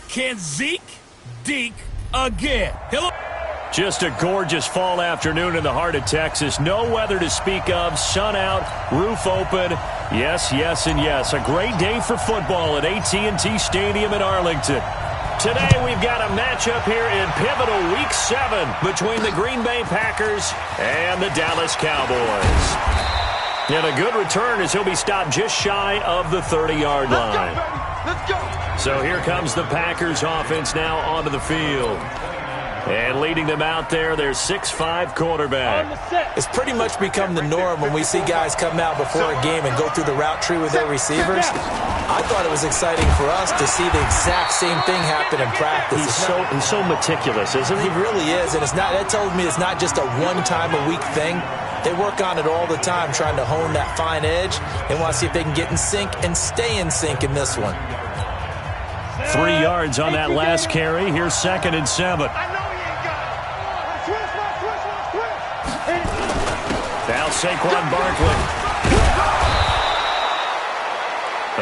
Can Zeke deke again? Hello. Just a gorgeous fall afternoon in the heart of Texas. No weather to speak of. Sun out, roof open. Yes, yes, and yes. A great day for football at AT&T Stadium in Arlington. Today we've got a matchup here in pivotal Week 7 between the Green Bay Packers and the Dallas Cowboys. And a good return as he'll be stopped just shy of the 30-yard line. Let's go! So here comes the Packers offense now onto the field. And leading them out there, their 6'5" quarterback. It's pretty much become the norm when we see guys come out before a game and go through the route tree with their receivers. I thought it was exciting for us to see the exact same thing happen in practice. He's so meticulous, isn't he? He really is, and that tells me it's not just a one-time-a-week thing. They work on it all the time, trying to hone that fine edge. They want to see if they can get in sync and stay in sync in this one. 3 yards on that last carry. Here's 2nd and 7. Now Saquon Barkley.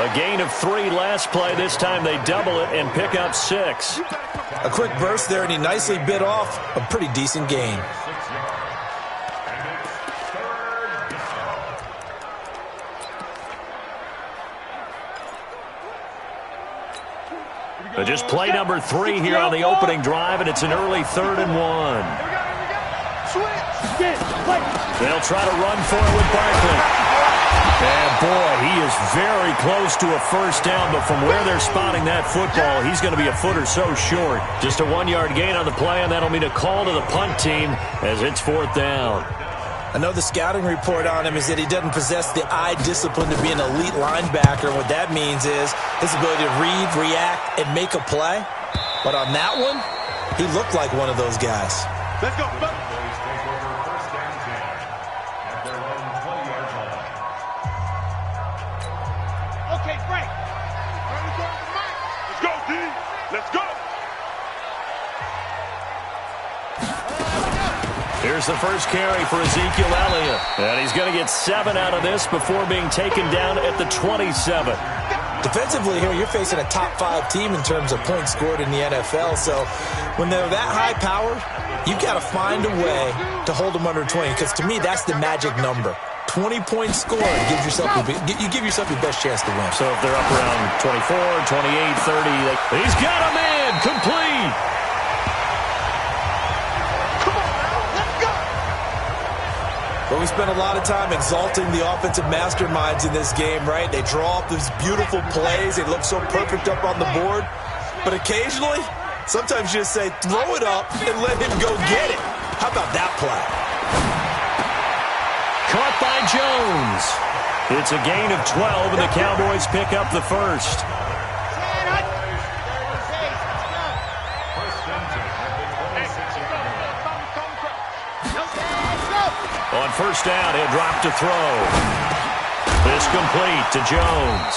A gain of 3 last play. This time they double it and pick up 6. A quick burst there, and he nicely bit off a pretty decent gain. Just play number 3 here on the opening drive, and it's an early 3rd and 1. They'll try to run for it with Barkley. And boy, he is very close to a first down, but from where they're spotting that football, he's going to be a foot or so short. Just a 1-yard gain on the play, and that'll mean a call to the punt team as it's 4th down. I know the scouting report on him is that he doesn't possess the eye discipline to be an elite linebacker. What that means is his ability to read, react, and make a play. But on that one, he looked like one of those guys. Let's go. Okay, break. Let's go, D. Let's go. Here's the first carry for Ezekiel Elliott. And he's going to get 7 out of this before being taken down at the 27. Defensively here, you're facing a top-5 team in terms of points scored in the NFL. So when they're that high-powered, you've got to find a way to hold them under 20. Because to me, that's the magic number. 20 points scored gives yourself you give yourself your best chance to win. So if they're up around 24, 28, 30, he's got a man complete. But we spent a lot of time exalting the offensive masterminds in this game, right? They draw up these beautiful plays. They look so perfect up on the board. But occasionally, sometimes you just say, throw it up and let him go get it. How about that play? Caught by Jones. It's a gain of 12, and the Cowboys pick up the first. On first down, he'll drop to throw. This complete to Jones.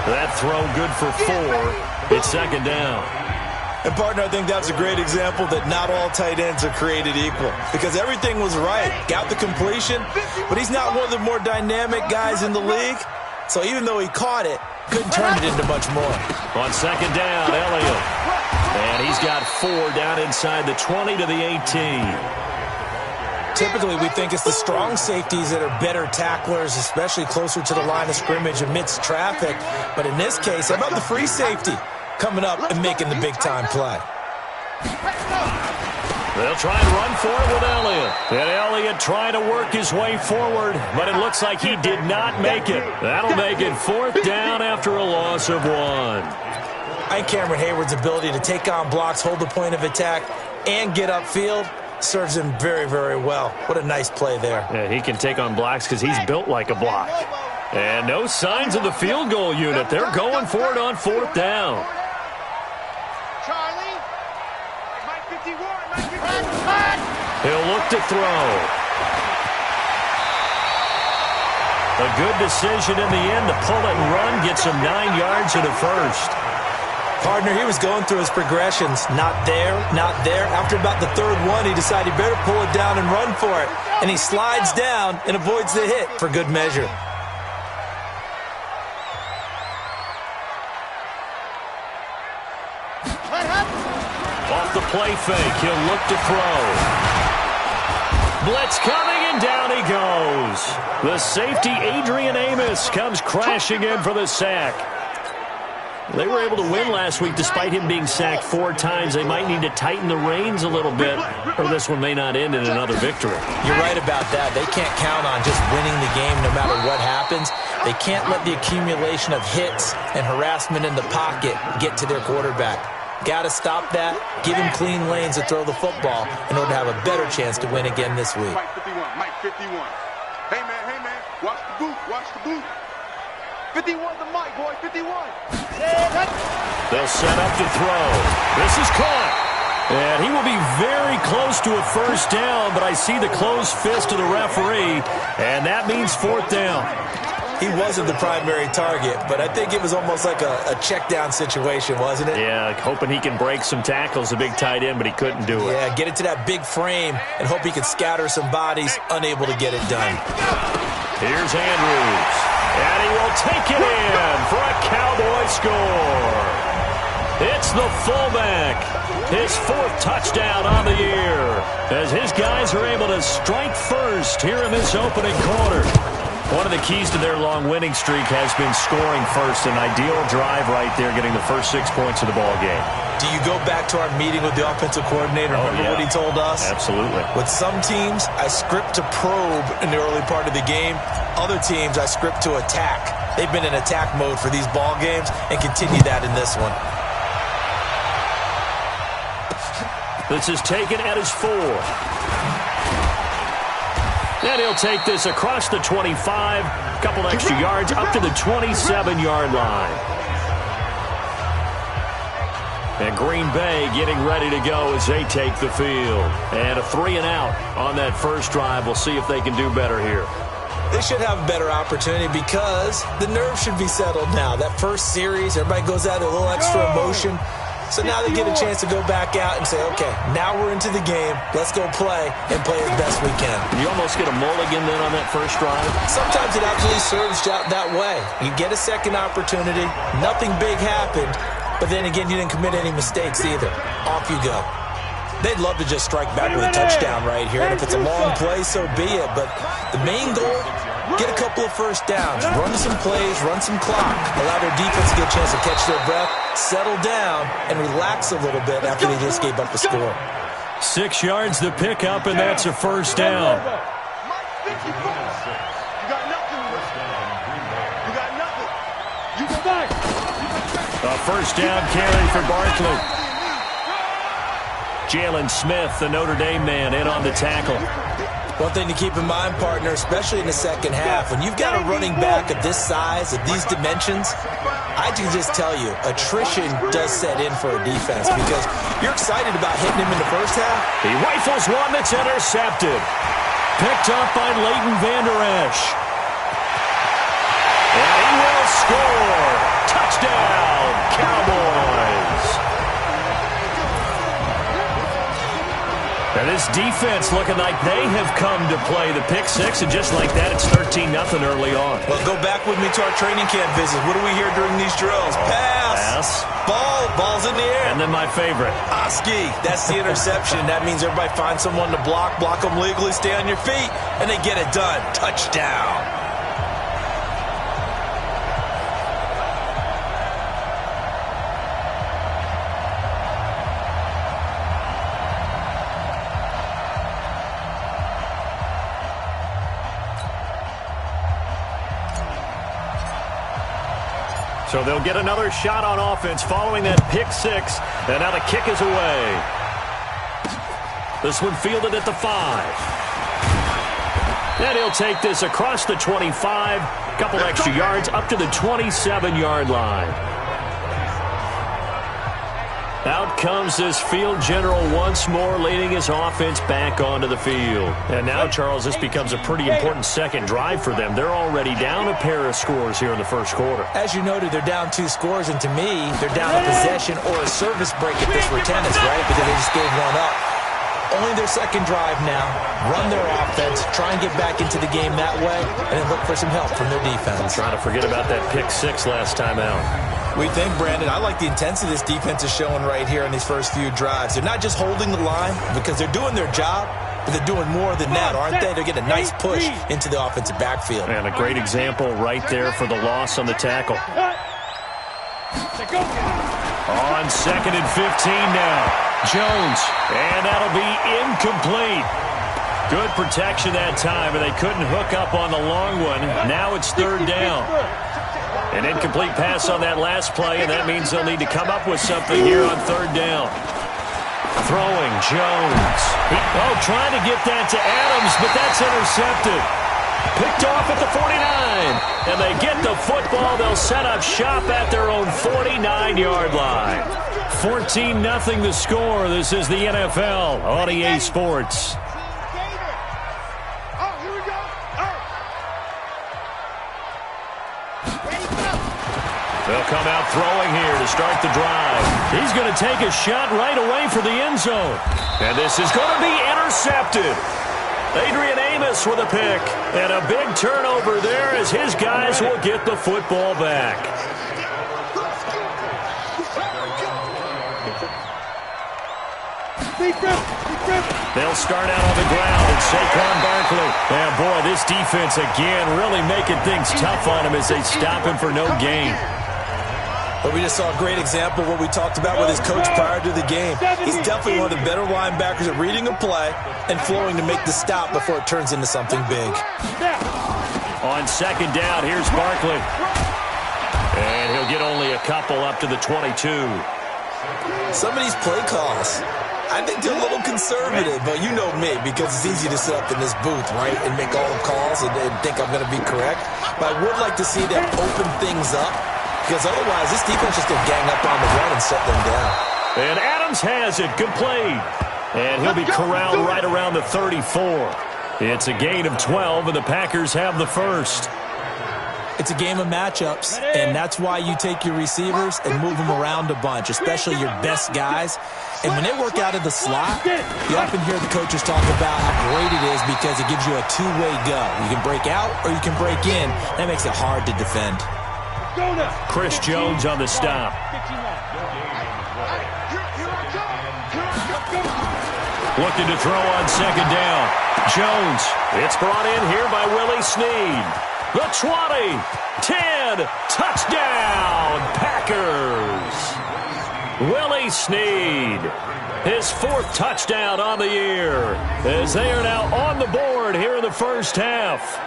That throw good for 4. It's 2nd down. And, partner, I think that's a great example that not all tight ends are created equal. Because everything was right. Got the completion, but he's not one of the more dynamic guys in the league. So even though he caught it, couldn't turn it into much more. On 2nd down, Elliott. And he's got 4 down inside the 20 to the 18. Typically, we think it's the strong safeties that are better tacklers, especially closer to the line of scrimmage amidst traffic. But in this case, how about the free safety coming up and making the big-time play? They'll try and run for it with Elliott. And Elliott trying to work his way forward, but it looks like he did not make it. That'll make it 4th down after a loss of 1. I think Cameron Hayward's ability to take on blocks, hold the point of attack, and get upfield serves him very, very well. What a nice play there. Yeah, he can take on blocks because he's built like a block. And no signs of the field goal unit. They're going for it on 4th down. Charlie. Mike 51. He'll look to throw. A good decision in the end to pull it and run, get some 9 yards and a first. Partner, he was going through his progressions. Not there, not there. After about the 3rd one, he decided he better pull it down and run for it. And he slides down and avoids the hit for good measure. Off the play fake, he'll look to throw. Blitz coming, and down he goes. The safety, Adrian Amos, comes crashing in for the sack. They were able to win last week despite him being sacked 4 times. They might need to tighten the reins a little bit, or this one may not end in another victory. You're right about that. They can't count on just winning the game no matter what happens. They can't let the accumulation of hits and harassment in the pocket get to their quarterback. Got to stop that, give him clean lanes to throw the football in order to have a better chance to win again this week. Mike 51, Mike 51. Hey, man, watch the boot, watch the boot. 51 to Mike, boy, 51. They'll set up to throw. This is caught. And he will be very close to a first down, but I see the closed fist of the referee, and that means 4th down. He wasn't the primary target, but I think it was almost like a check down situation, wasn't it? Yeah, hoping he can break some tackles, a big tight end, but he couldn't do it. Yeah, get it to that big frame and hope he can scatter some bodies, unable to get it done. Here's Andrews, and he will take it in for a Cowboy score. It's the fullback, his 4th touchdown on the year, as his guys are able to strike first here in this opening quarter. One of the keys to their long winning streak has been scoring first. An ideal drive right there, getting the first 6 points of the ball game. Do you go back to our meeting with the offensive coordinator? Remember what he told us? Absolutely. With some teams, I script to probe in the early part of the game. Other teams, I script to attack. They've been in attack mode for these ball games and continue that in this one. This is taken at his 4. And he'll take this across the 25, a couple extra yards up to the 27-yard line. And Green Bay getting ready to go as they take the field. And a 3-and-out on that first drive. We'll see if they can do better here. They should have a better opportunity because the nerves should be settled now. That first series, everybody goes out with a little extra emotion. So now they get a chance to go back out and say, okay, now we're into the game. Let's go play and play as best we can. You almost get a mulligan then on that first drive? Sometimes it absolutely serves that way. You get a second opportunity. Nothing big happened. But then again, you didn't commit any mistakes either. Off you go. They'd love to just strike back with a touchdown right here. And if it's a long play, so be it. But the main goal, get a couple of first downs, run some plays, run some clock, allow their defense to get a chance to catch their breath, settle down, and relax a little bit after they just gave up the score. 6 yards the pickup, and that's a first down. You got nothing. You got nothing. You go back. A first down carry for Barkley. Jalen Smith, the Notre Dame man, in on the tackle. One thing to keep in mind, partner, especially in the second half, when you've got a running back of this size, of these dimensions, I can just tell you, attrition does set in for a defense because you're excited about hitting him in the first half. He rifles one that's intercepted. Picked up by Leighton Vander Esch. And he will score. Touchdown, Cowboys. And this defense looking like they have come to play. The pick 6, and just like that, it's 13-0 early on. Well, go back with me to our training camp visits. What do we hear during these drills? Pass. Ball's in the air. And then my favorite. Oski, that's the interception. That means everybody finds someone to block them legally, stay on your feet, and they get it done. Touchdown. So they'll get another shot on offense following that pick 6. And now the kick is away. This one fielded at the 5. And he'll take this across the 25. Couple extra yards up to the 27-yard line. Out comes this field general once more, leading his offense back onto the field. And now, Charles, this becomes a pretty important second drive for them. They're already down a pair of scores here in the first quarter. As you noted, they're down 2 scores, and to me, they're down a possession or a service break if this were tennis, right? Because they just gave one up. Only their second drive now. Run their offense, try and get back into the game that way, and then look for some help from their defense. Trying to forget about that pick 6 last time out. We think, Brandon, I like the intensity this defense is showing right here in these first few drives. They're not just holding the line because they're doing their job, but they're doing more than that, aren't they? They're getting a nice push into the offensive backfield. And a great example right there for the loss on the tackle. On 2nd and 15 now. Jones. And that'll be incomplete. Good protection that time, and they couldn't hook up on the long one. Now it's 3rd down. An incomplete pass on that last play, and that means they'll need to come up with something here on 3rd down. Throwing, Jones. Trying to get that to Adams, but that's intercepted. Picked off at the 49. And they get the football. They'll set up shop at their own 49-yard line. 14-0 the score. This is the NFL on EA Sports. They'll come out throwing here to start the drive. He's going to take a shot right away for the end zone. And this is going to be intercepted. Adrian Amos with a pick. And a big turnover there as his guys will get the football back. They'll start out on the ground, and Saquon Barkley. And boy, this defense again really making things tough on him as they stop him for no gain. But we just saw a great example of what we talked about with his coach prior to the game. He's definitely one of the better linebackers at reading a play and flowing to make the stop before it turns into something big. On 2nd down, here's Barkley. And he'll get only a couple up to the 22. Some of these play calls, I think they're a little conservative, but you know me, because it's easy to sit up in this booth, right, and make all the calls and think I'm going to be correct. But I would like to see them open things up, because otherwise this defense just going to gang up on the run and shut them down. And Adams has it, complete. And he'll be corralled right around the 34. It's a gain of 12, and the Packers have the first. It's a game of matchups, and that's why you take your receivers and move them around a bunch, especially your best guys. And when they work out of the slot, you often hear the coaches talk about how great it is because it gives you a two-way go. You can break out or you can break in. That makes it hard to defend. Chris Jones on the stop. Looking to throw on 2nd down. Jones. It's brought in here by Willie Snead. The 20, 10, touchdown, Packers. Willie Snead, his 4th touchdown on the year, as they are now on the board here in the first half.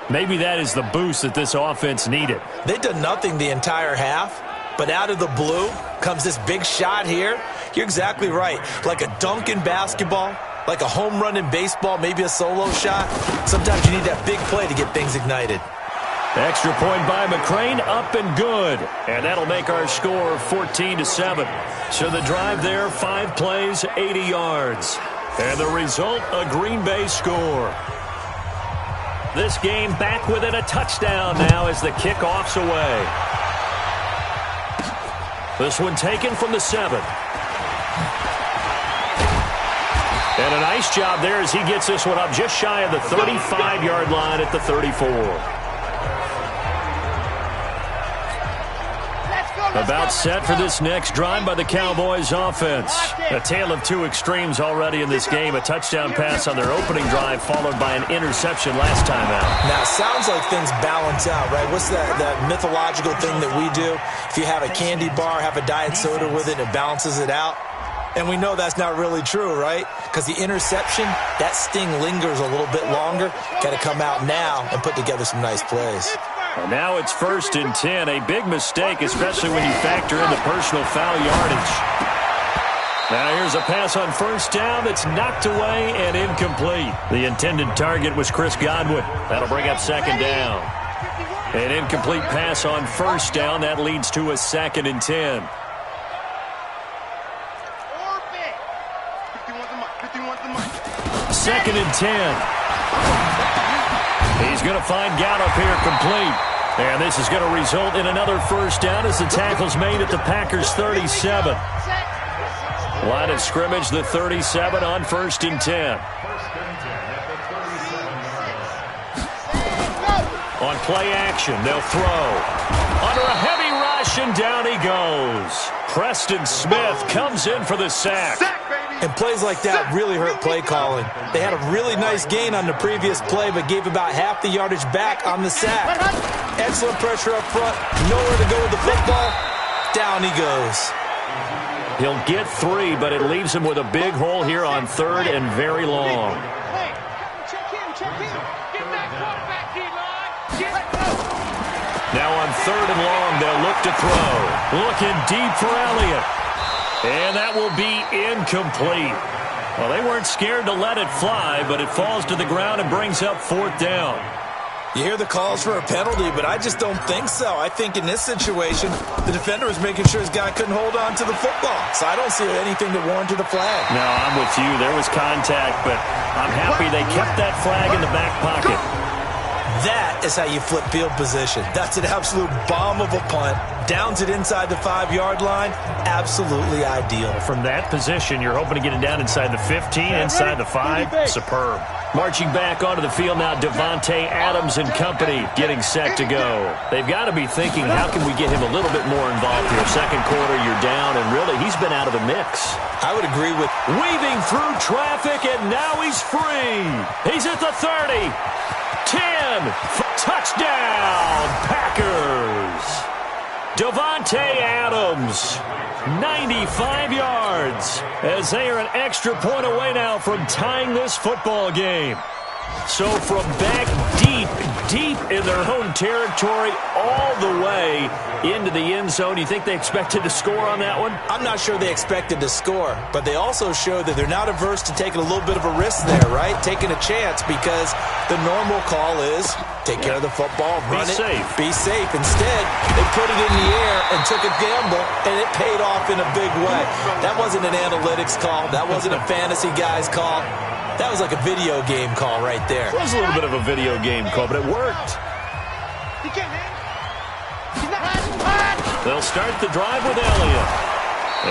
Maybe that is the boost that this offense needed. They've done nothing the entire half, but out of the blue comes this big shot here. You're exactly right. Like a dunk in basketball, like a home run in baseball, maybe a solo shot. Sometimes you need that big play to get things ignited. Extra point by McCrane, up and good. And that'll make our score 14-7. So the drive there, 5 plays, 80 yards. And the result, a Green Bay score. This game back within a touchdown now as the kickoff's away. This one taken from the 7. And a nice job there as he gets this one up just shy of the 35-yard line at the 34. About set for this next drive by the Cowboys offense. A tale of two extremes already in this game. A touchdown pass on their opening drive followed by an interception last time out. Now, it sounds like things balance out, right? What's that mythological thing that we do? If you have a candy bar, have a diet soda with it, it balances it out. And we know that's not really true, right? Because the interception, that sting lingers a little bit longer. Got to come out now and put together some nice plays. And now it's 1st and 10. A big mistake, especially when you factor in the personal foul yardage. Now here's a pass on 1st down that's knocked away and incomplete. The intended target was Chris Godwin. That'll bring up 2nd down. An incomplete pass on 1st down. That leads to a 2nd and 10. 2nd and 10. He's going to find Gallup here complete. And this is going to result in another 1st down as the tackle's made at the Packers' 37. Line of scrimmage, the 37 on 1st and 10. On play action, they'll throw. Under a heavy rush, and down he goes. Preston Smith comes in for the sack. And plays like that really hurt play calling. They had a really nice gain on the previous play, but gave about half the yardage back on the sack. Excellent pressure up front. Nowhere to go with the football. Down he goes. He'll get 3, but it leaves him with a big hole here on 3rd and very long. Now on 3rd and long, they'll look to throw. Looking deep for Elliott. And that will be incomplete. Well, they weren't scared to let it fly, but it falls to the ground and brings up 4th down. You hear the calls for a penalty, but I just don't think so. I think in this situation, the defender was making sure his guy couldn't hold on to the football. So I don't see anything that warranted a flag. No, I'm with you. There was contact, but I'm happy they kept that flag in the back pocket. That is how you flip field position. That's an absolute bomb of a punt. Downs it inside the 5-yard line. Absolutely ideal. From that position, you're hoping to get it down inside the 15, inside the 5. Superb. Marching back onto the field now, Davante Adams and company getting set to go. They've got to be thinking, how can we get him a little bit more involved here? Second quarter, you're down, and really, he's been out of the mix. I would agree with weaving through traffic, and now he's free. He's at the 30. 10. Touchdown, Packers. Davante Adams, 95 yards, as they are an extra point away now from tying this football game. So from back deep in their home territory all the way into the end zone, you think they expected to score on that one? I'm not sure they expected to score, but they also showed that they're not averse to taking a little bit of a risk there, right? Taking a chance, because the normal call is take care of the football, run it, be safe. Instead, they put it in the air and took a gamble, and it paid off in a big way. That wasn't an analytics call. That wasn't a fantasy guy's call. That was like a video game call right there. It was a little bit of a video game call, but it worked. They'll start the drive with Elliott.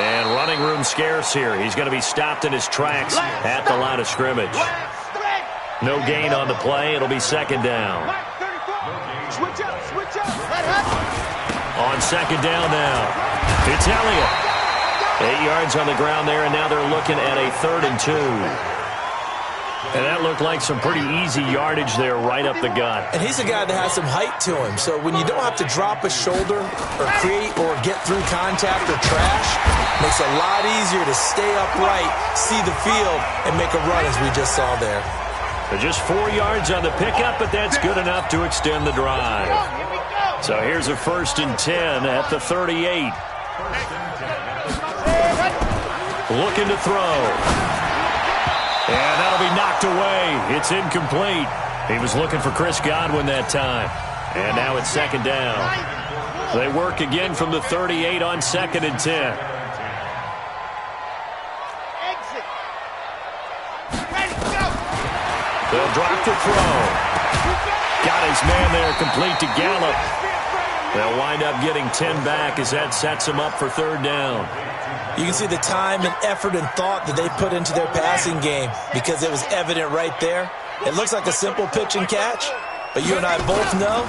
And running room scarce here. He's going to be stopped in his tracks at the line of scrimmage. No gain on the play. It'll be 2nd down. On 2nd down now, it's Elliott. 8 yards on the ground there, and now they're looking at a 3rd and 2. And that looked like some pretty easy yardage there right up the gut. And he's a guy that has some height to him. So when you don't have to drop a shoulder or create or get through contact or trash, makes it a lot easier to stay upright, see the field, and make a run as we just saw there. They're just 4 yards on the pickup, but that's good enough to extend the drive. So here's a 1st and 10 at the 38. Looking to throw. And that'll be knocked away. It's incomplete. He was looking for Chris Godwin that time. And now it's 2nd down. They work again from the 38 on 2nd and 10. They'll drop the throw. Got his man there, complete to Gallup. They'll wind up getting 10 back as that sets them up for 3rd down. You can see the time and effort and thought that they put into their passing game, because it was evident right there. It looks like a simple pitch and catch, but you and I both know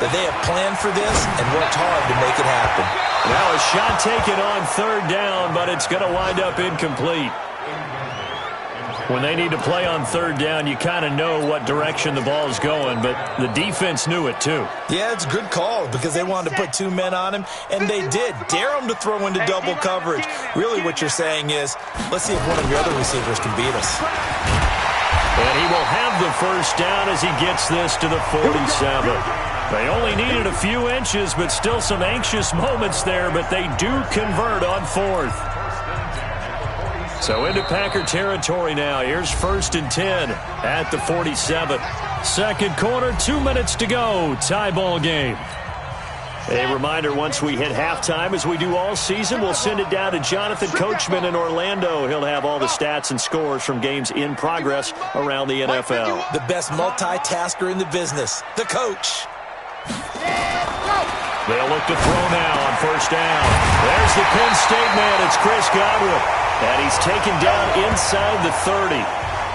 that they have planned for this and worked hard to make it happen. Now a shot taken on 3rd down, but it's going to wind up incomplete. When they need to play on 3rd down, you kind of know what direction the ball is going, but the defense knew it too. Yeah, it's a good call because they wanted to put 2 men on him, and they did. Dare him to throw into double coverage. Really what you're saying is, let's see if one of your other receivers can beat us. And he will have the 1st down as he gets this to the 47. They only needed a few inches, but still some anxious moments there, but they do convert on 4th. So into Packer territory now. Here's 1st and 10 at the 47. 2nd quarter, 2 minutes to go. Tie ball game. A reminder, once we hit halftime, as we do all season, we'll send it down to Jonathan Coachman in Orlando. He'll have all the stats and scores from games in progress around the NFL. The best multitasker in the business, the coach. They'll look to throw now on 1st down. There's the Penn State man. It's Chris Godwin. And he's taken down inside the 30.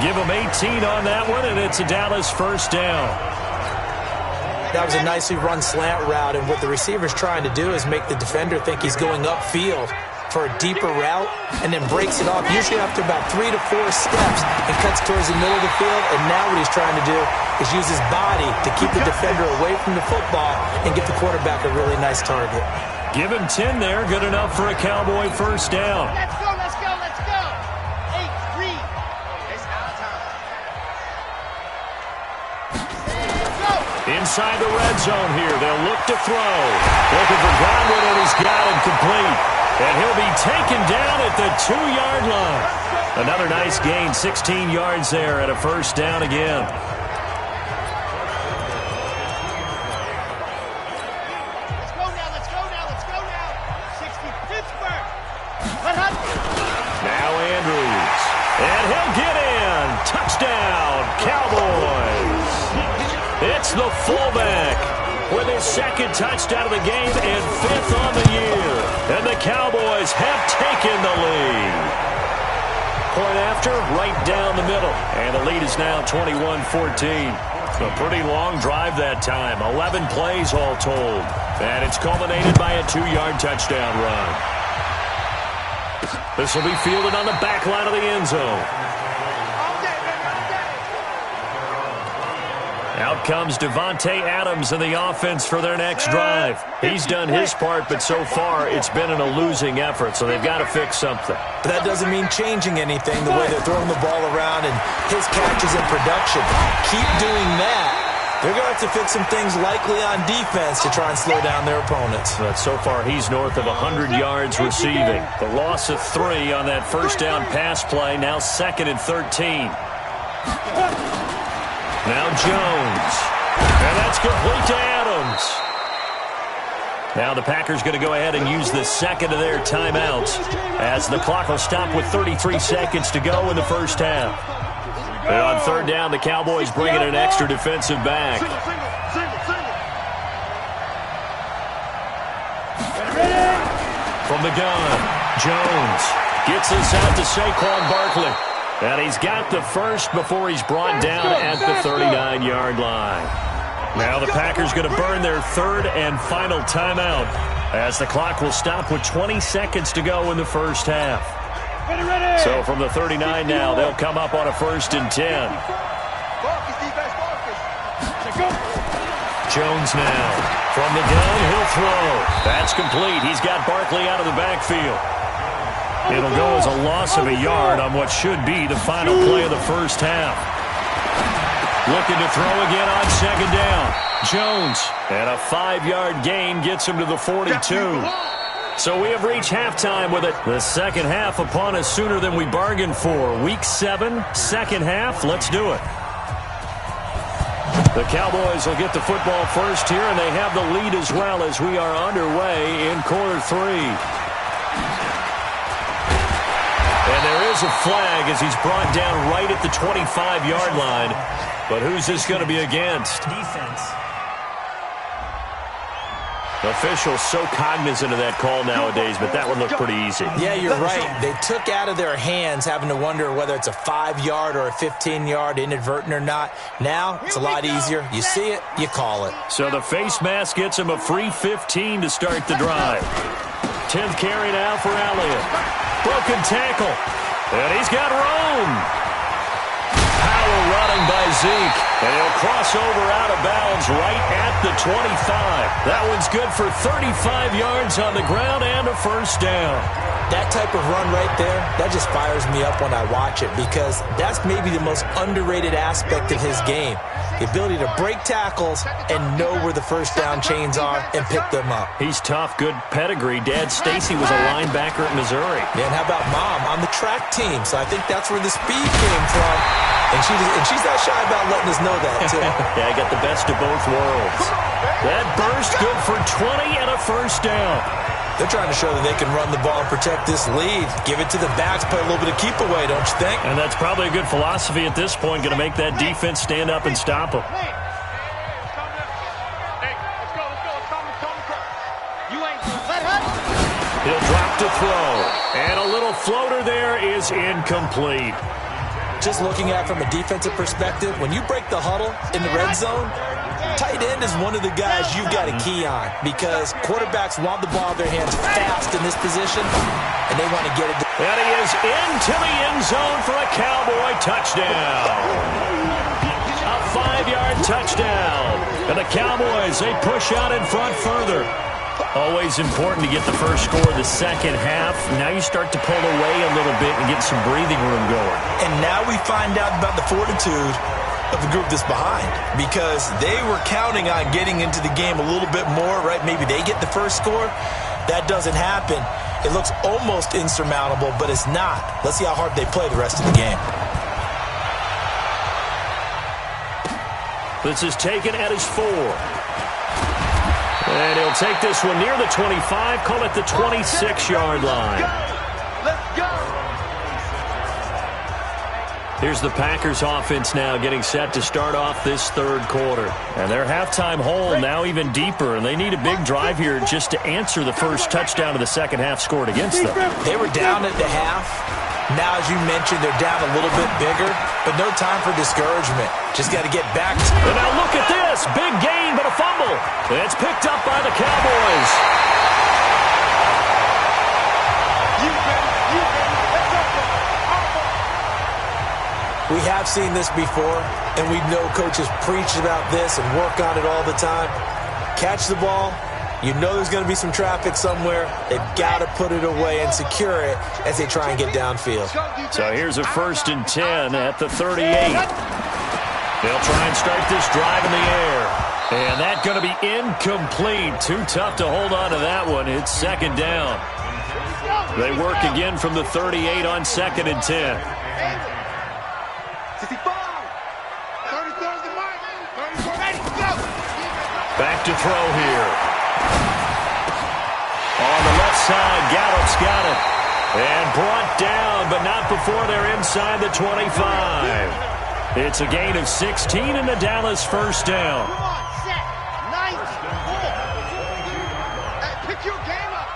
Give him 18 on that one, and it's a Dallas 1st down. That was a nicely run slant route, and what the receiver's trying to do is make the defender think he's going upfield for a deeper route, and then breaks it off, usually after about 3 to 4 steps, and cuts towards the middle of the field. And now what he's trying to do is use his body to keep the defender away from the football and get the quarterback a really nice target. Give him 10 there, good enough for a Cowboy first down. Let's go, let's go, let's go. 8-3. It's our time. Inside the red zone here, they'll look to throw. Looking for Godwin, and he's got him complete. And he'll be taken down at the 2-yard line. Another nice gain, 16 yards there, and a first down again. Let's go now. 60 Pittsburgh. Now Andrews. And he'll get in. Touchdown, Cowboys. It's the fullback with his second touchdown of the game and 5th on the year. And the Cowboys have taken the lead. Point after, right down the middle. And the lead is now 21-14. A pretty long drive that time. 11 plays all told. And it's culminated by a 2-yard touchdown run. This will be fielded on the back line of the end zone. Out comes Devontae Adams in the offense for their next drive. He's done his part, but so far it's been in a losing effort, so they've got to fix something. But that doesn't mean changing anything, the way they're throwing the ball around and his catches and production. Keep doing that. They're going to have to fix some things likely on defense to try and slow down their opponents. But so far he's north of 100 yards receiving. The loss of 3 on that first down pass play, now 2nd and 13. Now Jones. And that's complete to Adams. Now the Packers going to go ahead and use the second of their timeouts as the clock will stop with 33 seconds to go in the first half. And on third down, the Cowboys bring in an extra defensive back. From the gun, Jones gets this out to Saquon Barkley. And he's got the first before he's brought down at the 39-yard line. Now the Packers going to burn their third and final timeout as the clock will stop with 20 seconds to go in the first half. So from the 39 now, they'll come up on a 1st and 10. Jones now. From the gun, he'll throw. That's complete. He's got Barkley out of the backfield. It'll go as a loss of a yard on what should be the final play of the first half. Looking to throw again on second down. Jones, and a 5-yard gain gets him to the 42. So we have reached halftime with it. The second half upon us sooner than we bargained for. Week 7, second half. Let's do it. The Cowboys will get the football first here, and they have the lead as well as we are underway in quarter 3. And there is a flag as he's brought down right at the 25-yard line. But who's this going to be against? Defense. Officials so cognizant of that call nowadays, but that one looked pretty easy. Yeah, you're right. They took out of their hands having to wonder whether it's a 5-yard or a 15-yard inadvertent or not. Now, it's a lot easier. You see it, you call it. So the face mask gets him a free 15 to start the drive. 10th carry now for Elliott. Broken tackle. And he's got room. Powell running by Zeke. And he'll cross over out of bounds right at the 25. That one's good for 35 yards on the ground and a first down. That type of run right there, that just fires me up when I watch it because that's maybe the most underrated aspect of his game. The ability to break tackles and know where the first down chains are and pick them up. He's tough, good pedigree. Dad Stacy was a linebacker at Missouri. Yeah, and how about Mom on the track team? So I think that's where the speed came from. And she's not shy about letting us know that, too. Yeah, I got the best of both worlds. That burst good for 20 and a first down. They're trying to show that they can run the ball and protect this lead. Give it to the backs, play a little bit of keep away, don't you think? And that's probably a good philosophy at this point, going to make that defense stand up and stop them. He'll drop to throw. And a little floater there is incomplete. Just looking at it from a defensive perspective, when you break the huddle in the red zone, Tight end is one of the guys you've got to key on because quarterbacks want the ball in their hands fast in this position, and they want to get it. And he is into the end zone for a Cowboy touchdown. A 5-yard touchdown. And the Cowboys, they push out in front further. Always important to get the first score of the second half. Now you start to pull away a little bit and get some breathing room going. And now we find out about the fortitude of the group that's behind because they were counting on getting into the game a little bit more, right? Maybe they get the first score. That doesn't happen. It looks almost insurmountable, but it's not. Let's see how hard they play the rest of the game. This is taken at his 4. And he'll take this one near the 25, call it the 26-yard line. Let's go. Here's the Packers offense now getting set to start off this third quarter. And their halftime hole now even deeper, and they need a big drive here just to answer the first touchdown of the second half scored against them. They were down at the half. Now, as you mentioned, they're down a little bit bigger, but no time for discouragement. Just got to get back. And now look at this. Big gain, but a fumble. It's picked up by the Cowboys. We have seen this before, and we know coaches preach about this and work on it all the time. Catch the ball. You know there's going to be some traffic somewhere. They've got to put it away and secure it as they try and get downfield. So here's a 1st and 10 at the 38. They'll try and start this drive in the air. And that's going to be incomplete. Too tough to hold on to that one. It's second down. They work again from the 38 on 2nd and 10. 65. 33rd the mark. 34 ready. Go. Back to throw here. On the left side, Gallup's got it. And brought down, but not before they're inside the 25. It's a gain of 16 and the Dallas first down. Come on, set. 9, 4. Hey, pick your game up.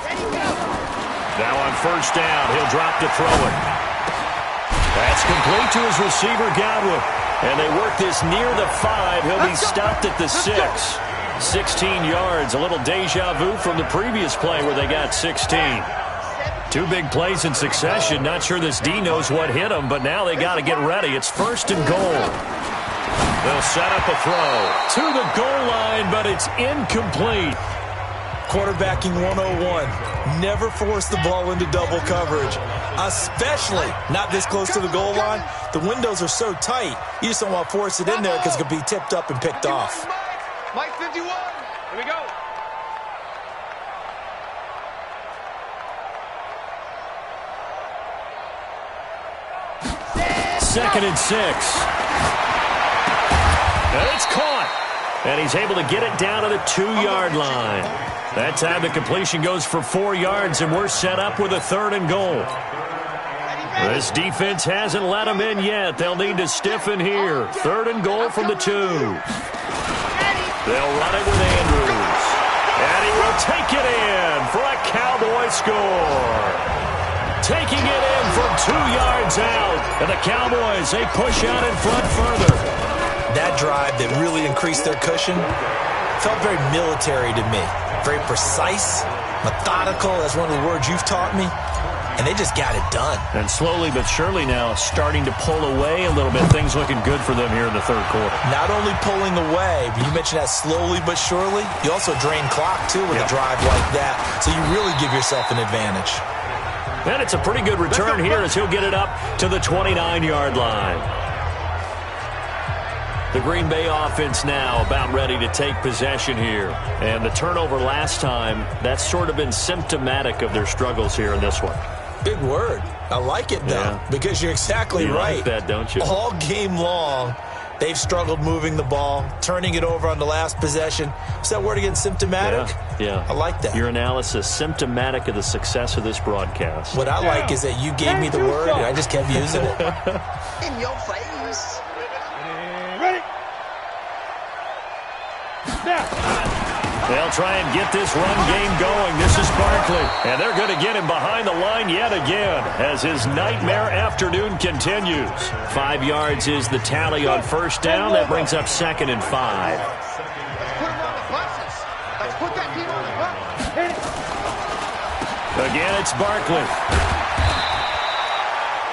Ready, go. Now on first down, he'll drop to throw it. That's complete to his receiver, Godwin. And they work this near the 5. He'll be stopped at the 6. 16 yards, a little deja vu from the previous play where they got 16. 2 big plays in succession. Not sure this D knows what hit them, but now they got to get ready. It's 1st and goal. They'll set up a throw to the goal line, but it's incomplete. Quarterbacking 101. Never force the ball into double coverage, especially not this close to the goal line. The windows are so tight, you just don't want to force it in there because it could be tipped up and picked off. Mike 51. Here we go. Second and 6. And it's caught. And he's able to get it down to the 2-yard line. That time the completion goes for 4 yards, and we're set up with a 3rd and goal. This defense hasn't let them in yet. They'll need to stiffen here. 3rd and goal from the 2. They'll run it with Andrews. And he will take it in for a Cowboy score. Taking it in from 2 yards out. And the Cowboys, they push out in front further. That drive that really increased their cushion felt very military to me. Very precise, methodical. That's one of the words you've taught me. And they just got it done. And slowly but surely now starting to pull away a little bit. Things looking good for them here in the third quarter. Not only pulling away, but you mentioned that slowly but surely. You also drain clock, too, with a drive like that. So you really give yourself an advantage. And it's a pretty good return here as he'll get it up to the 29-yard line. The Green Bay offense now about ready to take possession here. And the turnover last time, that's sort of been symptomatic of their struggles here in this one. Big word. I like it, though, because you're exactly right. You like that, don't you? All game long, they've struggled moving the ball, turning it over on the last possession. What's that word again, symptomatic? Yeah. I like that. Your analysis, symptomatic of the success of this broadcast. What I like is that you gave me the word, and I just kept using it. In your face. Ready. Now. They'll try and get this run game going. This is Barkley. And they're going to get him behind the line yet again as his nightmare afternoon continues. 5 yards is the tally on first down. That brings up 2nd and 5. Let's put him on the buses. Let's put that team on the bus. Again, it's Barkley.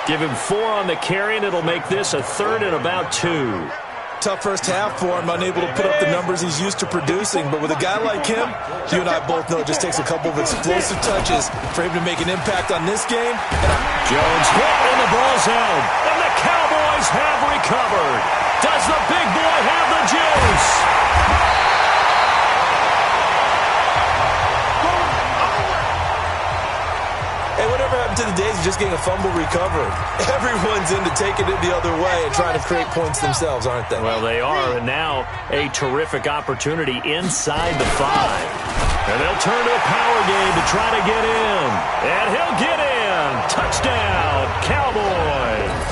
Give him 4 on the carry, and it'll make this a 3rd and about 2. Tough first half for him, unable to put up the numbers he's used to producing. But with a guy like him, you and I both know it just takes a couple of explosive touches for him to make an impact on this game. Jones hit, and the ball's out. And the Cowboys have recovered. Does the big boy have the juice? Hey, whatever happened to the days of just getting a fumble recovered? Everyone's into taking it the other way and trying to create points themselves, aren't they? Well, they are, and now a terrific opportunity inside the 5. And they'll turn to a power game to try to get in. And he'll get in. Touchdown, Cowboys.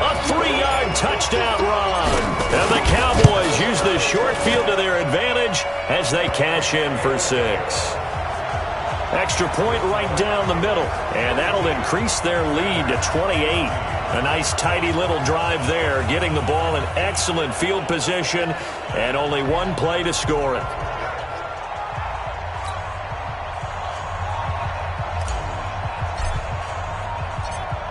A 3-yard touchdown run. And the Cowboys use the short field to their advantage as they cash in for 6. Extra point right down the middle, and that'll increase their lead to 28. A nice, tidy little drive there, getting the ball in excellent field position, and only 1 play to score it.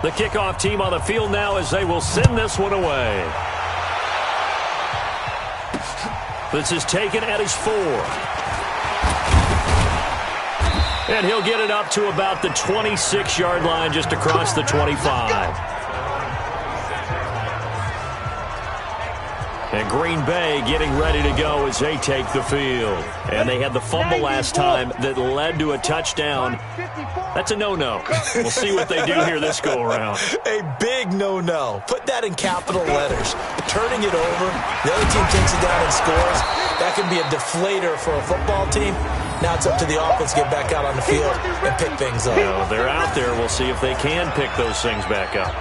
The kickoff team on the field now as they will send this one away. This is taken at his 4. And he'll get it up to about the 26-yard line just across the 25. And Green Bay getting ready to go as they take the field. And they had the fumble last time that led to a touchdown. That's a no-no. We'll see what they do here this go-around. A big no-no. Put that in capital letters. Turning it over, the other team takes it down and scores. That can be a deflator for a football team. Now it's up to the offense to get back out on the field and pick things up. Well, they're out there. We'll see if they can pick those things back up.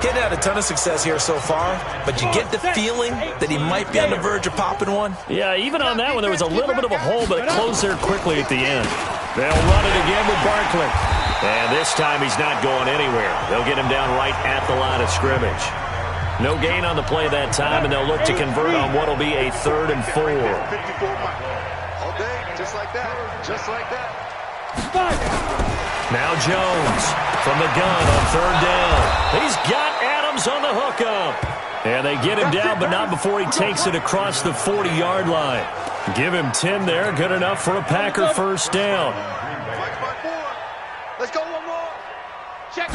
Getting had a ton of success here so far, but you get the feeling that he might be on the verge of popping one. Yeah, even on that one, there was a little bit of a hole, but it closed there quickly at the end. They'll run it again with Barkley. And this time he's not going anywhere. They'll get him down right at the line of scrimmage. No gain on the play that time, and they'll look to convert on what will be a 3rd and 4. All day, just like that. Just like that. Now Jones from the gun on 3rd down. He's got Adams on the hookup. And they get him down, but not before he takes it across the 40-yard line. Give him 10 there. Good enough for a Packer first down. Let's go one more. Check.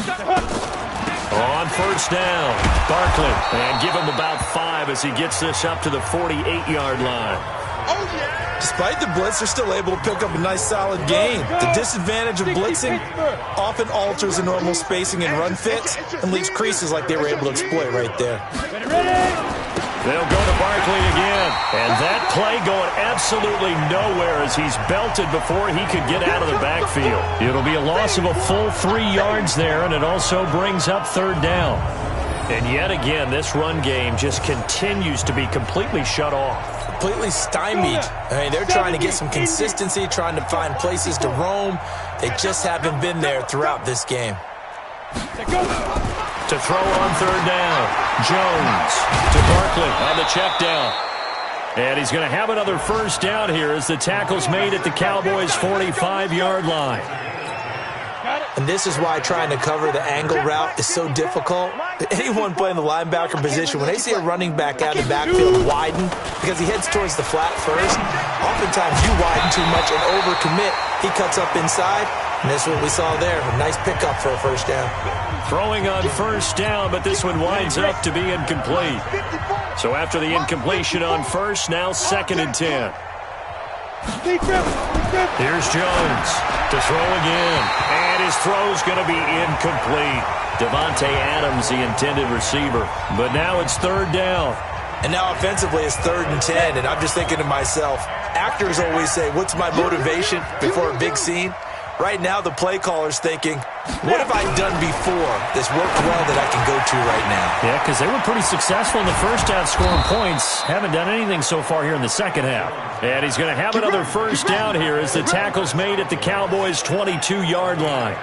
On first down, Barkley. And give him about 5 as he gets this up to the 48-yard line. Oh, yeah. Despite the blitz, they're still able to pick up a nice, solid gain. The disadvantage of blitzing often alters the normal spacing and run fits and leaves creases like they were able to exploit right there. They'll go to Barkley again. And that play going absolutely nowhere as he's belted before he could get out of the backfield. It'll be a loss of a full 3 yards there, and it also brings up 3rd down. And yet again, this run game just continues to be completely shut off. Completely stymied. I mean, they're trying to get some consistency, trying to find places to roam. They just haven't been there throughout this game. To throw on 3rd down, Jones to Barkley on the check down. And he's going to have another first down here as the tackle's made at the Cowboys' 45-yard line. And this is why trying to cover the angle route is so difficult. Anyone playing the linebacker position, when they see a running back out of the backfield widen, because he heads towards the flat first, oftentimes you widen too much and overcommit. He cuts up inside, and that's what we saw there. A nice pickup for a first down. Throwing on first down, but this one winds up to be incomplete. So after the incompletion on first, now 2nd and 10. Here's Jones to throw again. And his throw's going to be incomplete. Devontae Adams, the intended receiver. But now it's 3rd down. And now offensively it's 3rd and 10. And I'm just thinking to myself, actors always say, what's my motivation before a big scene? Right now the play caller's thinking, What have I done before that's worked well that I can go to right now? Yeah, because they were pretty successful in the first half scoring points. Haven't done anything so far here in the second half. And he's going to have another first down here as the tackle's made at the Cowboys' 22-yard line.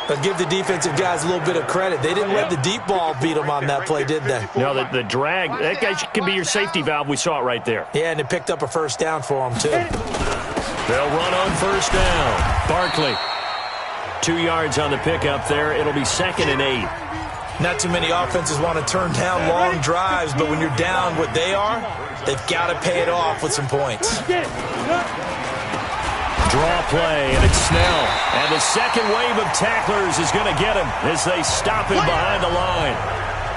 But give the defensive guys a little bit of credit. They didn't let the deep ball beat them on that play, did they? No, the drag, that guy can be your safety valve. We saw it right there. Yeah, and it picked up a first down for them, too. They'll run on first down. Barkley, 2 yards on the pickup there. It'll be 2nd and 8. Not too many offenses want to turn down long drives, but when you're down what they are, they've got to pay it off with some points. Draw play, and it's Snell. And the second wave of tacklers is going to get him as they stop him behind the line.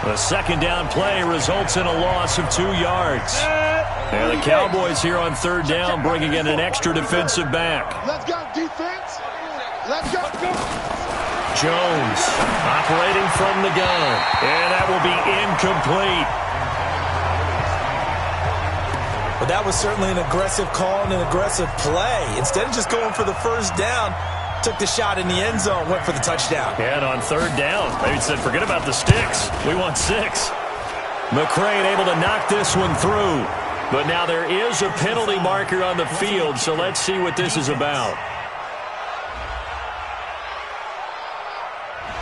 The second down play results in a loss of 2 yards. And the Cowboys here on third down bringing in an extra defensive back. Let's go, defense. Let's go. Jones operating from the gun. And that will be incomplete. But that was certainly an aggressive call and an aggressive play. Instead of just going for the first down, took the shot in the end zone, went for the touchdown. And on third down, they said, forget about the sticks. We want 6. McCrane able to knock this one through. But now there is a penalty marker on the field, so let's see what this is about.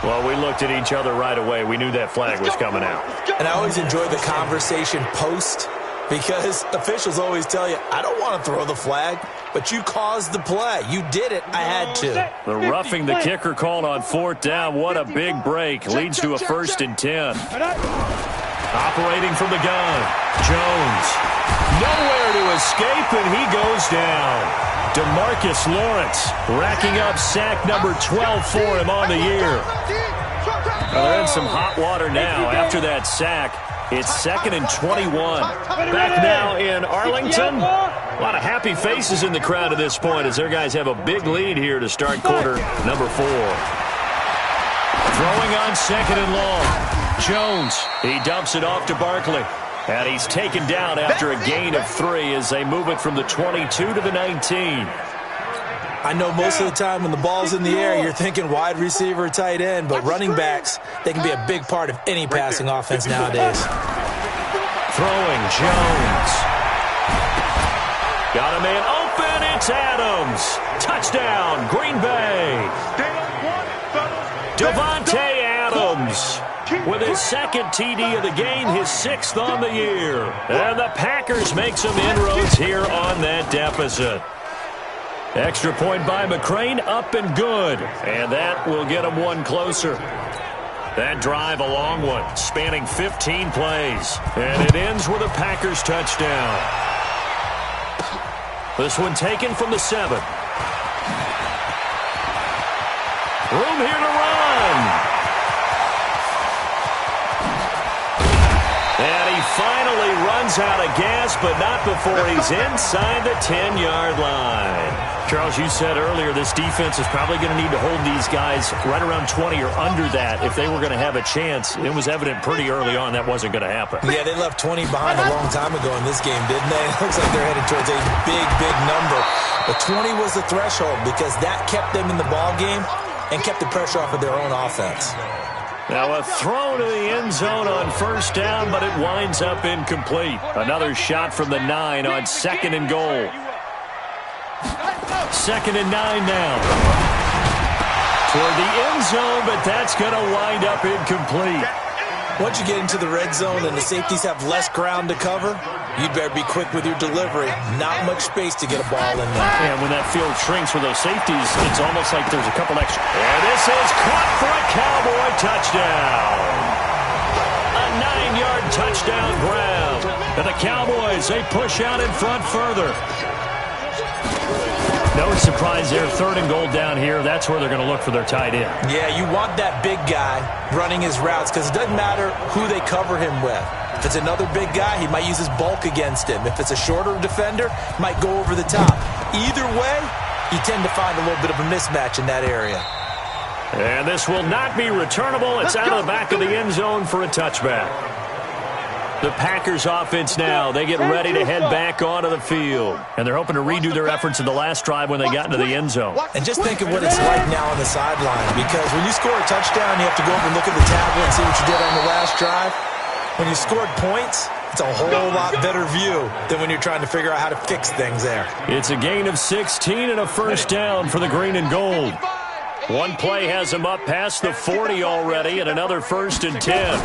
Well, we looked at each other right away. We knew that flag was coming out. And I always enjoy the conversation post, because officials always tell you, I don't want to throw the flag, but you caused the play. You did it. I had to. The roughing the kicker called on fourth down. What a big break. Leads to a 1st and 10. Operating from the gun. Jones. Nowhere to escape, and he goes down. DeMarcus Lawrence racking up sack number 12 for him on the year. Well, they're in some hot water now after that sack. It's 2nd and 21. Back now in Arlington. A lot of happy faces in the crowd at this point as their guys have a big lead here to start quarter number 4. Throwing on 2nd and long. Jones, he dumps it off to Barkley. And he's taken down after a gain of 3 as they move it from the 22 to the 19. I know most of the time when the ball's in the air, you're thinking wide receiver, tight end, but running backs, they can be a big part of any passing offense nowadays. Throwing Jones. Got a man open. It's Adams. Touchdown, Green Bay. Devontae Adams with his 2nd TD of the game, his 6th on the year. And the Packers make some inroads here on that deficit. Extra point by McCrane, up and good. And that will get him one closer. That drive, a long one, spanning 15 plays. And it ends with a Packers touchdown. This one taken from the 7. Room here to run. And he finally runs out of gas, but not before he's inside the 10-yard line. Charles, you said earlier this defense is probably going to need to hold these guys right around 20 or under that if they were going to have a chance. It was evident pretty early on that wasn't going to happen. Yeah, they left 20 behind a long time ago in this game, didn't they? It looks like they're headed towards a big, big number. But 20 was the threshold because that kept them in the ball game and kept the pressure off of their own offense. Now a throw to the end zone on first down, but it winds up incomplete. Another shot from the 9 on 2nd and goal. 2nd and 9 now. Toward the end zone, but that's going to wind up incomplete. Once you get into the red zone and the safeties have less ground to cover, you'd better be quick with your delivery. Not much space to get a ball in there. And when that field shrinks with those safeties, it's almost like there's a couple extra. And this is caught for a Cowboy touchdown. A 9-yard touchdown grab. And the Cowboys, they push out in front further. No surprise there. 3rd and goal down here. That's where they're going to look for their tight end. Yeah, you want that big guy running his routes because it doesn't matter who they cover him with. If it's another big guy, he might use his bulk against him. If it's a shorter defender, he might go over the top. Either way, you tend to find a little bit of a mismatch in that area. And this will not be returnable. It's out of the back of the end zone for a touchback. The Packers offense now. They get ready to head back onto the field. And they're hoping to redo their efforts in the last drive when they got into the end zone. And just think of what it's like now on the sideline. Because when you score a touchdown, you have to go over and look at the tablet and see what you did on the last drive. When you scored points, it's a whole lot better view than when you're trying to figure out how to fix things there. It's a gain of 16 and a first down for the green and gold. One play has them up past the 40 already, and another 1st and 10.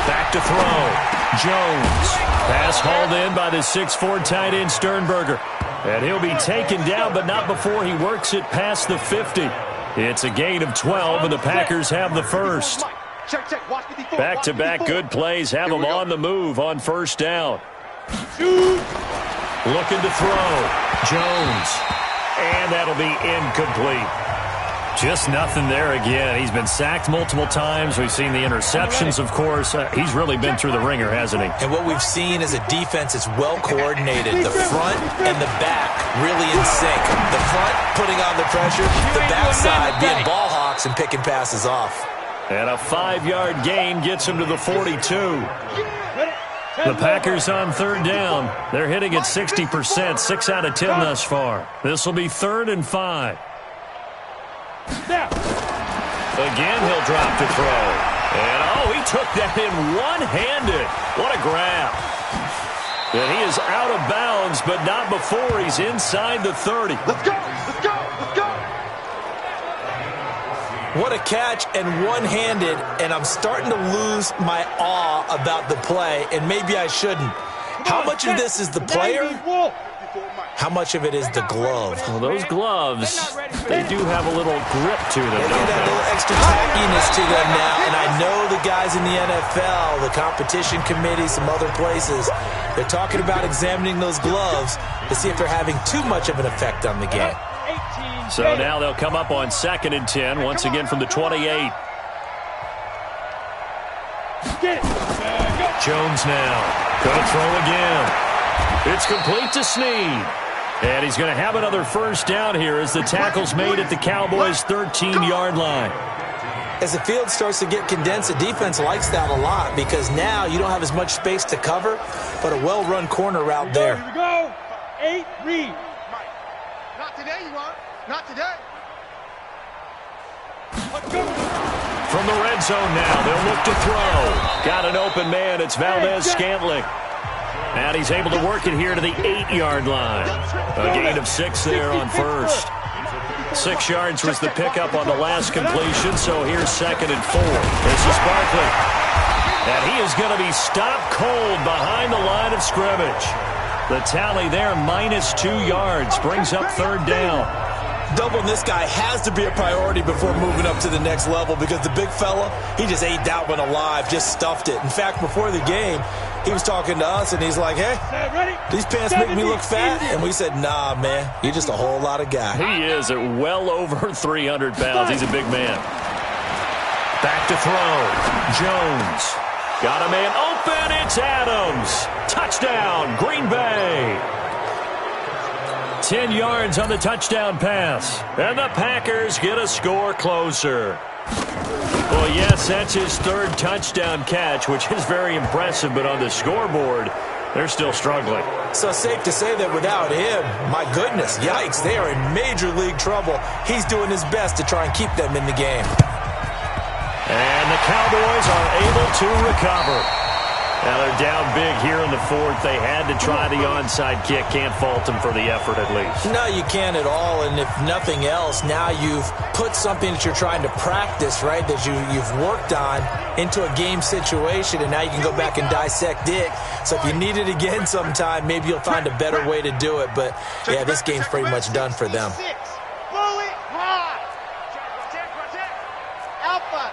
Back to throw. Jones. Pass hauled in by the 6'4" tight end Sternberger. And he'll be taken down, but not before he works it past the 50. It's a gain of 12, and the Packers have the first. Back-to-back good plays have them on the move on first down. Looking to throw. Jones. And that'll be incomplete. Just nothing there again. He's been sacked multiple times. We've seen the interceptions, of course. He's really been through the ringer, hasn't he? And what we've seen is a defense that's well coordinated. The front and the back really in sync. The front putting on the pressure, the backside being ball hawks and picking passes off. And a 5-yard gain gets him to the 42. The Packers on third down. They're hitting at 60%, 6 out of 10 thus far. This will be 3rd and 5. Again, he'll drop to throw. And, he took that in one-handed. What a grab. And he is out of bounds, but not before he's inside the 30. Let's go! Let's go! Let's go! What a catch and one-handed, and I'm starting to lose my awe about the play, and maybe I shouldn't. How much of this is the player? How much of it is the glove? Well, those gloves, they do have a little grip to them, They don't got a little extra tackiness to them now, and I know the guys in the NFL, the competition committee, some other places, they're talking about examining those gloves to see if they're having too much of an effect on the game. So now they'll come up on 2nd and 10, once again from the 28. Jones now. Going to throw again. It's complete to Snead. And he's going to have another first down here as the tackle's made at the Cowboys' 13-yard line. As the field starts to get condensed, the defense likes that a lot because now you don't have as much space to cover, but a well-run corner route there. Here we go. 8, read. Not today, you are. Not today. From the red zone now, they'll look to throw. Got an open man. It's Valdez-Scantling. And he's able to work it here to the 8-yard line. A gain of 6 there on first. 6 yards was the pickup on the last completion, so here's 2nd and 4. This is Barkley. And he is going to be stopped cold behind the line of scrimmage. The tally there, -2 yards, brings up 3rd down. Doubling this guy has to be a priority before moving up to the next level because the big fella, he just ate that one alive, just stuffed it. In fact, before the game, he was talking to us, and he's like, hey, these pants make me look fat. And we said, nah, man, you're just a whole lot of guy. He is at well over 300 pounds. He's a big man. Back to throw. Jones. Got a man open. It's Adams. Touchdown, Green Bay. 10 yards on the touchdown pass. And the Packers get a score closer. Well, yes, that's his 3rd touchdown catch, which is very impressive, but on the scoreboard, they're still struggling. So safe to say that without him, my goodness, yikes, they are in major league trouble. He's doing his best to try and keep them in the game. And the Cowboys are able to recover. Now they're down big here in the 4th. They had to try the onside kick. Can't fault them for the effort at least. No, you can't at all. And if nothing else, now you've put something that you're trying to practice, right, that you've worked on into a game situation, and now you can go back and dissect it. So if you need it again sometime, maybe you'll find a better way to do it. But, yeah, this game's pretty much done for them. Blow it high. Protect. Alpha.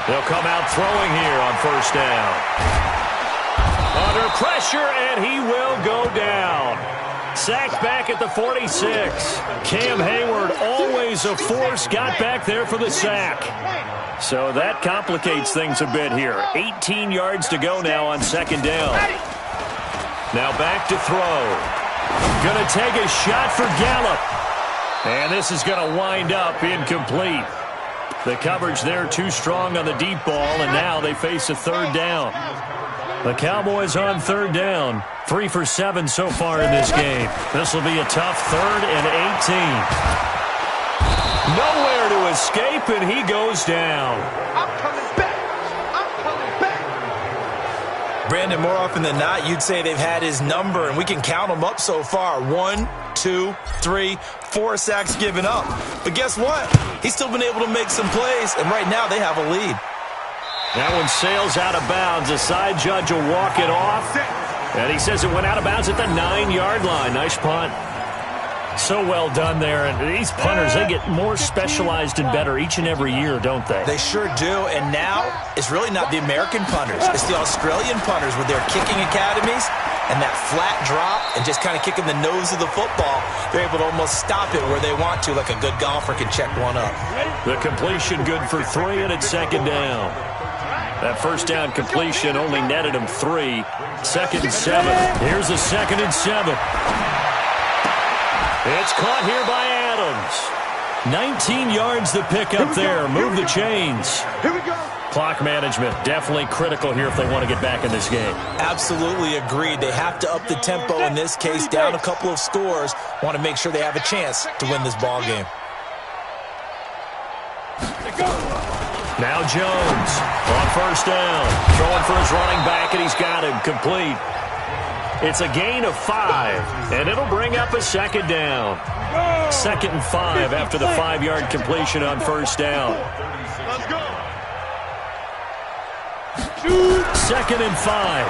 They'll come out throwing here on first down. Under pressure, and he will go down. Sacked back at the 46. Cam Hayward, always a force, got back there for the sack. So that complicates things a bit here. 18 yards to go now on 2nd down. Now back to throw. Going to take a shot for Gallup. And this is going to wind up incomplete. The coverage there too strong on the deep ball, and now they face a third down. The Cowboys on third down. 3 for 7 so far in this game. This will be a tough 3rd and 18. Nowhere to escape, and he goes down. I'm coming back. I'm coming back. Brandon, more often than not, you'd say they've had his number, and we can count them up so far. 1, 2, 3, 4 sacks given up. But guess what? He's still been able to make some plays, and right now they have a lead. That one sails out of bounds. The side judge will walk it off. And he says it went out of bounds at the 9-yard line. Nice punt. So well done there. And these punters, they get more specialized and better each and every year, don't they? They sure do. And now it's really not the American punters. It's the Australian punters with their kicking academies and that flat drop and just kind of kicking the nose of the football. They're able to almost stop it where they want to, like a good golfer can check one up. The completion good for 3, and it's second down. That first down completion only netted him 3. 2nd and 7. Here's a 2nd and 7. It's caught here by Adams. 19 yards the pick up there. Move the chains. Here we go. Clock management definitely critical here if they want to get back in this game. Absolutely agreed. They have to up the tempo in this case, down a couple of scores. Want to make sure they have a chance to win this ball game. Now Jones on first down. Throwing for his running back, and he's got him complete. It's a gain of 5, and it'll bring up a 2nd down. 2nd and 5 after the 5-yard completion on first down. Let's go. 2nd and 5.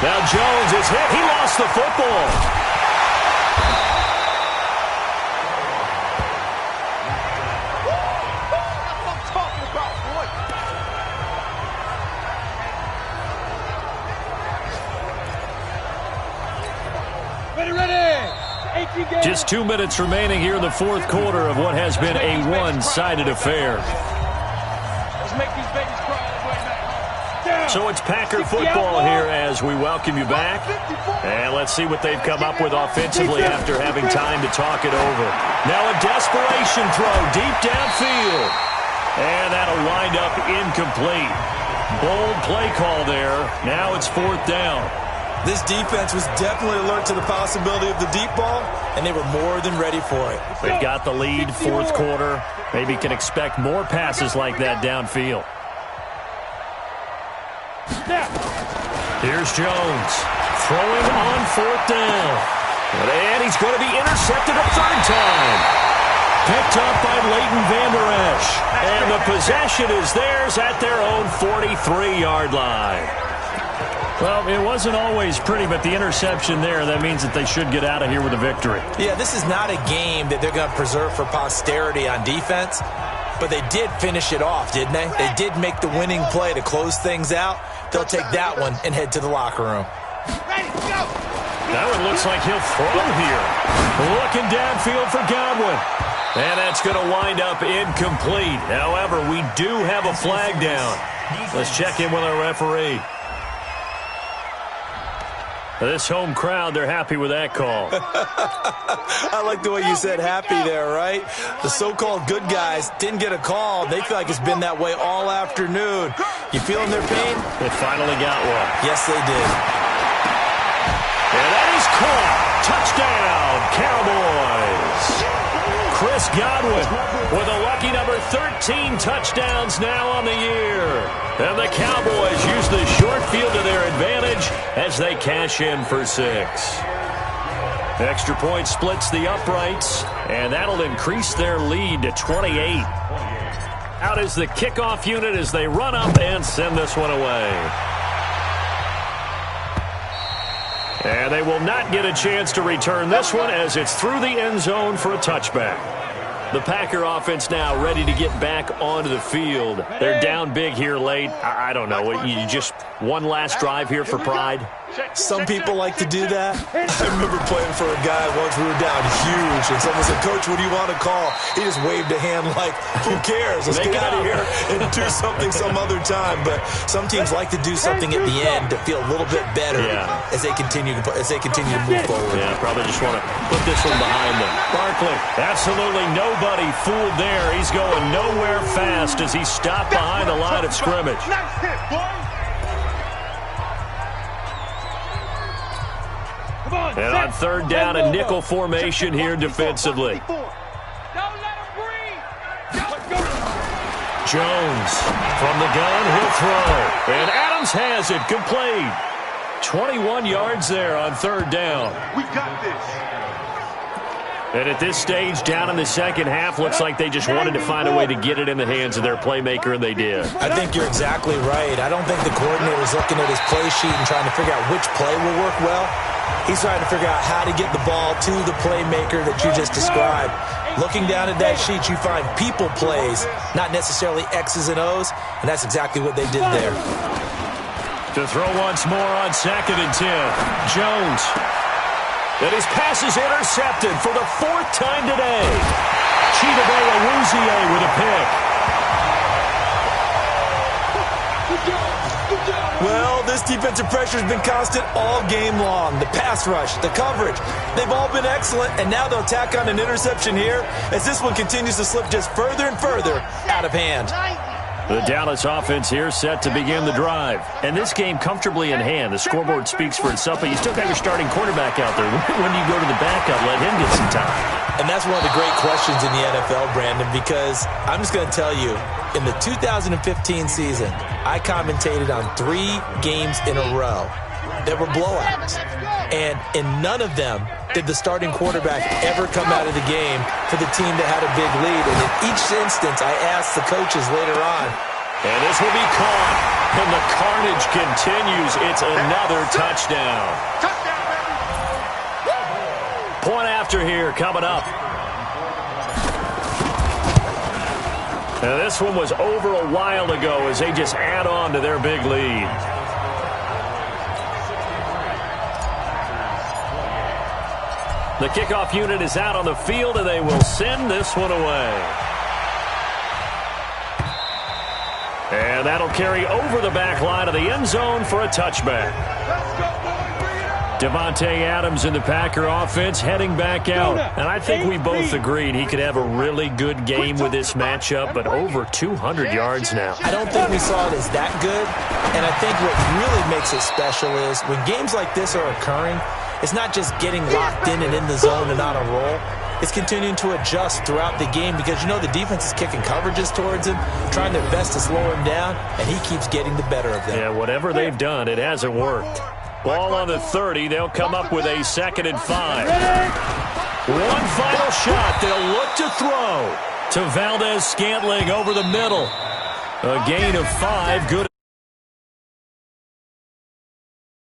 Now Jones is hit. He lost the football. Just 2 minutes remaining here in the 4th quarter of what has been a one-sided affair. Let's make these babies cry. So it's Packer football here as we welcome you back. And let's see what they've come up with offensively after having time to talk it over. Now a desperation throw deep downfield. And that'll wind up incomplete. Bold play call there. Now it's 4th down. This defense was definitely alert to the possibility of the deep ball, and they were more than ready for it. They've got the lead, 4th quarter. Maybe can expect more passes like that downfield. Here's Jones throwing on 4th down. And he's going to be intercepted a 3rd time. Picked up by Leighton Vander Esch. And the possession is theirs at their own 43-yard line. Well, it wasn't always pretty, but the interception there, that means that they should get out of here with a victory. Yeah, this is not a game that they're going to preserve for posterity on defense, but they did finish it off, didn't they? They did make the winning play to close things out. They'll take that one and head to the locker room. Ready, go! That one looks like he'll throw here. Looking downfield for Godwin. And that's going to wind up incomplete. However, we do have a flag down. Let's check in with our referee. This home crowd, they're happy with that call. I like the way you said happy there, right? The so-called good guys didn't get a call. They feel like it's been that way all afternoon. You feeling their pain? They finally got one. Yes, they did. And that is caught. Touchdown, Cowboys. Chris Godwin with a lucky number 13 touchdowns now on the year. And the Cowboys use the short field to their advantage as they cash in for 6. Extra point splits the uprights, and that'll increase their lead to 28. Out is the kickoff unit as they run up and send this one away. And they will not get a chance to return this one as it's through the end zone for a touchback. The Packer offense now ready to get back onto the field. They're down big here late. I don't know. You just one last drive here for pride? Some people like to do that. I remember playing for a guy once. We were down huge, and someone said, "Coach, what do you want to call?" He just waved a hand like, who cares? Let's get out of here and do something some other time. But some teams like to do something at the end to feel a little bit better as they continue to move forward. Yeah, probably just want to put this one behind them. Barkley, absolutely no anybody fooled there. He's going nowhere fast as he stopped behind the line of scrimmage. Nice hit, boy. And on third down, a nickel formation here defensively. Don't let him breathe. Jones from the gun, he'll throw. And Adams has it, complete. 21 yards there on third down. We got this. And at this stage, down in the second half, looks like they just wanted to find a way to get it in the hands of their playmaker, and they did. I think you're exactly right. I don't think the coordinator's looking at his play sheet and trying to figure out which play will work well. He's trying to figure out how to get the ball to the playmaker that you just described. Looking down at that sheet, you find people plays, not necessarily X's and O's, and that's exactly what they did there. To throw once more on 2nd and 10. Jones. And his pass is intercepted for the 4th time today. Chidobe Awuzie with a pick. Well, this defensive pressure has been constant all game long. The pass rush, the coverage, they've all been excellent, and now they'll tack on an interception here as this one continues to slip just further and further out of hand. The Dallas offense here set to begin the drive. And this game comfortably in hand. The scoreboard speaks for itself, but you still got your starting quarterback out there. When do you go to the backup, let him get some time? And that's one of the great questions in the NFL, Brandon, because I'm just going to tell you, in the 2015 season, I commentated on 3 games in a row that were blowouts. And in none of them did the starting quarterback ever come out of the game for the team that had a big lead. And in each instance, I asked the coaches later on. And this will be caught. And the carnage continues. It's another touchdown. Touchdown, baby. Point after here coming up. And this one was over a while ago as they just add on to their big lead. The kickoff unit is out on the field, and they will send this one away. And that'll carry over the back line of the end zone for a touchback. Devontae Adams in the Packer offense heading back out. And I think we both agreed he could have a really good game with this matchup, but over 200 yards now. I don't think we saw it as that good. And I think what really makes it special is when games like this are occurring, it's not just getting locked in and in the zone and on a roll. It's continuing to adjust throughout the game because, you know, the defense is kicking coverages towards him, trying their best to slow him down, and he keeps getting the better of them. Yeah, whatever they've done, it hasn't worked. Ball on the 30. They'll come up with a 2nd and 5. One final shot. They'll look to throw to Valdez Scantling over the middle. A gain of 5. Good.